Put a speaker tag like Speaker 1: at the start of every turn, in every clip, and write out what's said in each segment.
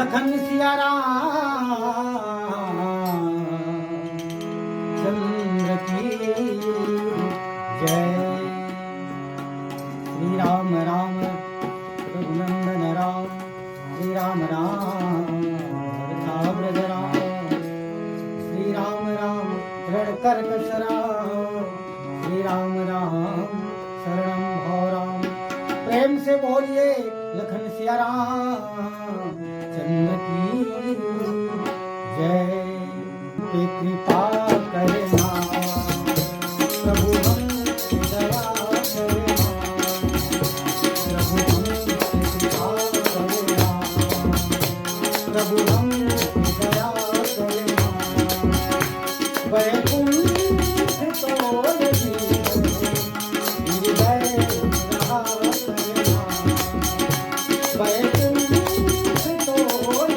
Speaker 1: लखन सिया राम चंद्र की जय। श्री राम राम रघुनंदन राम, श्री राम राम ब्रज राम, श्री राम राम दृढ़ कर्कश राम, श्री राम राम शरणम भव राम। प्रेम से बोलिए लखन सिया राम चंद्र की जय। पे कृपा करना प्रभु हम दया करना, प्रभु हम कृपा करना, प्रभु हम दया करना। वैकुंठ तोड़ हृदय रहा करना, वैकुंठ तोड़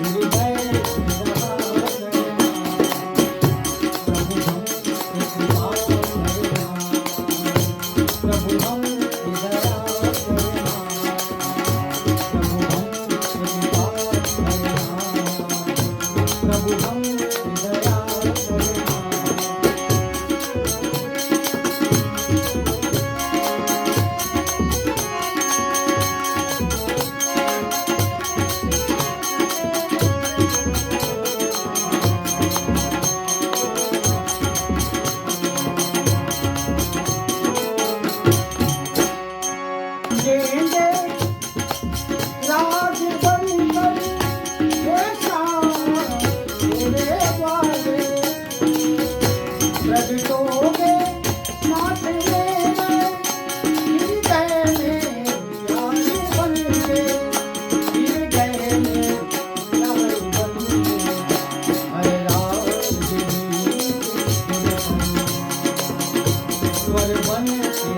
Speaker 1: हृदय रहा करना। प्रभु हम कृपा करना, प्रभु हम दया करना, प्रभु हम कृपा करना, प्रभु हम दया करना। गेंदे राज बंदर के शान तेरे वाले प्रगटोगे नाथ मेरे हृदय में प्यारे बनके, हृदय में प्यारे बनके। हर राज स्वर बन के